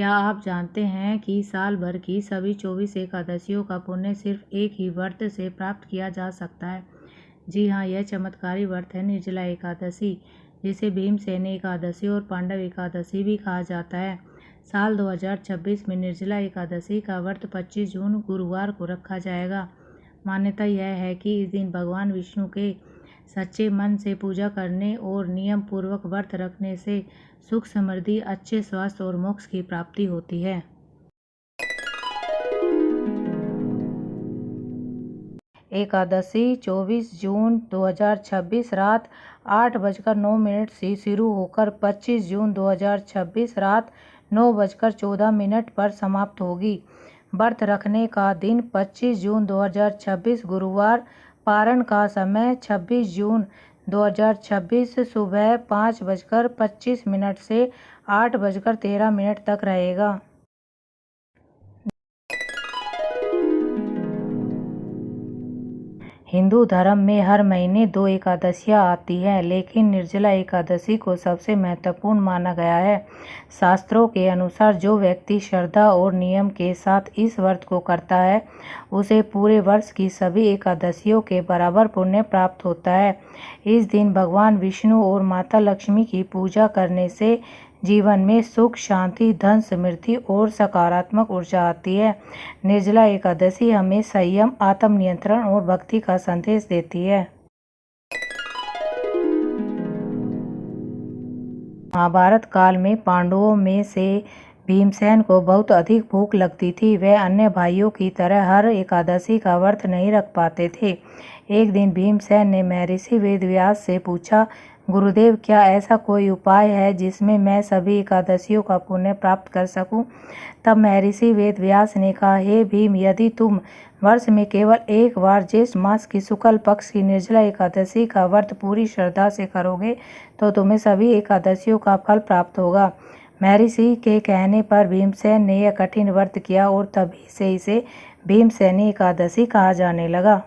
क्या आप जानते हैं कि साल भर की सभी 24 एकादशियों का पुण्य सिर्फ एक ही व्रत से प्राप्त किया जा सकता है? जी हाँ, यह चमत्कारी व्रत है निर्जला एकादशी, जिसे भीमसेनी एकादशी और पांडव एकादशी भी कहा जाता है। साल 2026 में निर्जला एकादशी का व्रत 25 जून गुरुवार को रखा जाएगा। मान्यता यह है कि इस दिन भगवान विष्णु के सच्चे मन से पूजा करने और नियम पूर्वक व्रत रखने से सुख समृद्धि, अच्छे स्वास्थ्य और मोक्ष की प्राप्ति होती है। एकादशी 24 जून 2026 रात 8:09 से शुरू होकर 25 जून 2026 रात 9:14 पर समाप्त होगी। व्रत रखने का दिन 25 जून 2026 गुरुवार, पारण का समय 26 जून 2026 सुबह 5:25 से 8:13 तक रहेगा। हिंदू धर्म में हर महीने 2 एकादशियाँ आती हैं, लेकिन निर्जला एकादशी को सबसे महत्वपूर्ण माना गया है। शास्त्रों के अनुसार जो व्यक्ति श्रद्धा और नियम के साथ इस व्रत को करता है, उसे पूरे वर्ष की सभी एकादशियों के बराबर पुण्य प्राप्त होता है। इस दिन भगवान विष्णु और माता लक्ष्मी की पूजा करने से जीवन में सुख, शांति, धन, समृद्धि और सकारात्मक ऊर्जा आती है। निर्जला एकादशी हमें संयम, आत्मनियंत्रण और भक्ति का संदेश देती है। महाभारत काल में पांडवों में से भीमसेन को बहुत अधिक भूख लगती थी। वह अन्य भाइयों की तरह हर एकादशी का व्रत नहीं रख पाते थे। एक दिन भीमसेन ने महर्षि वेदव्यास से पूछा, गुरुदेव, क्या ऐसा कोई उपाय है जिसमें मैं सभी एकादशियों का पुण्य प्राप्त कर सकूं? तब महर्षि वेदव्यास ने कहा, हे भीम, यदि तुम वर्ष में केवल एक बार ज्येष्ठ मास की शुक्ल पक्ष की निर्जला एकादशी का व्रत पूरी श्रद्धा से करोगे तो तुम्हें सभी एकादशियों का फल प्राप्त होगा। महर्षि के कहने पर भीमसेन ने यह कठिन व्रत किया और तभी से इसे भीमसेनी एकादशी कहा जाने लगा।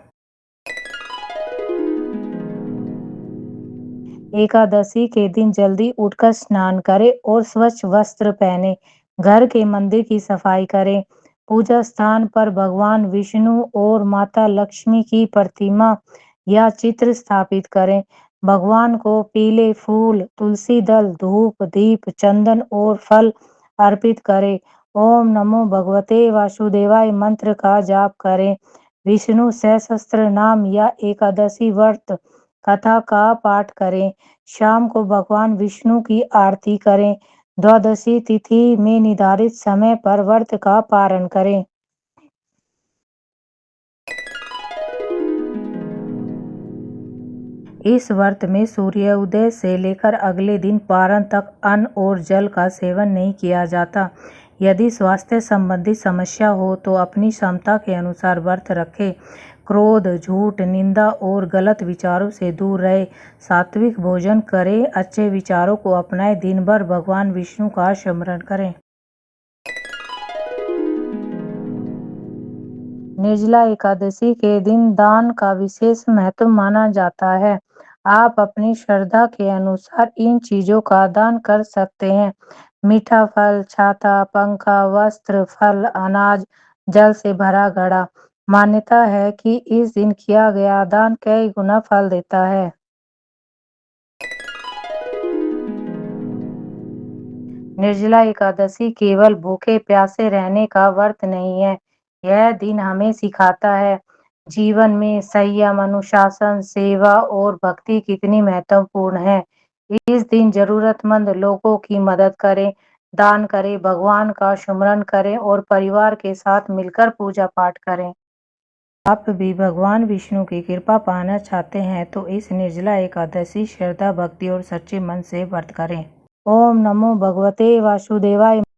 एकादशी के दिन जल्दी उठकर स्नान करें और स्वच्छ वस्त्र पहने। घर के मंदिर की सफाई करें। पूजा स्थान पर भगवान विष्णु और माता लक्ष्मी की प्रतिमा या चित्र स्थापित करें। भगवान को पीले फूल, तुलसी दल, धूप, दीप, चंदन और फल अर्पित करें। ओम नमो भगवते वासुदेवाय मंत्र का जाप करें। विष्णु सहस्त्र नाम या एकादशी व्रत कथा का पाठ करें। शाम को भगवान विष्णु की आरती करें। द्वादशी तिथि में निर्धारित समय पर व्रत का पारण करें। इस व्रत में सूर्योदय से लेकर अगले दिन पारण तक अन्न और जल का सेवन नहीं किया जाता। यदि स्वास्थ्य संबंधी समस्या हो तो अपनी क्षमता के अनुसार व्रत रखें। क्रोध, झूठ, निंदा और गलत विचारों से दूर रहे। सात्विक भोजन करें। अच्छे विचारों को अपनाएं। दिन भर भगवान विष्णु का स्मरण करें। निर्जला एकादशी के दिन दान का विशेष महत्व माना जाता है। आप अपनी श्रद्धा के अनुसार इन चीजों का दान कर सकते हैं। मीठा फल, छाता, पंखा, वस्त्र, फल, अनाज, जल से भरा घड़ा। मान्यता है कि इस दिन किया गया दान कई गुना फल देता है। निर्जला एकादशी केवल भूखे प्यासे रहने का व्रत नहीं है। यह दिन हमें सिखाता है जीवन में संयम, अनुशासन, सेवा और भक्ति कितनी महत्वपूर्ण है। इस दिन जरूरतमंद लोगों की मदद करें, दान करें, भगवान का स्मरण करें और परिवार के साथ मिलकर पूजा पाठ करें। आप भी भगवान विष्णु की कृपा पाना चाहते हैं तो इस निर्जला एकादशी श्रद्धा, भक्ति और सच्चे मन से व्रत करें। ओम नमो भगवते वासुदेवाय।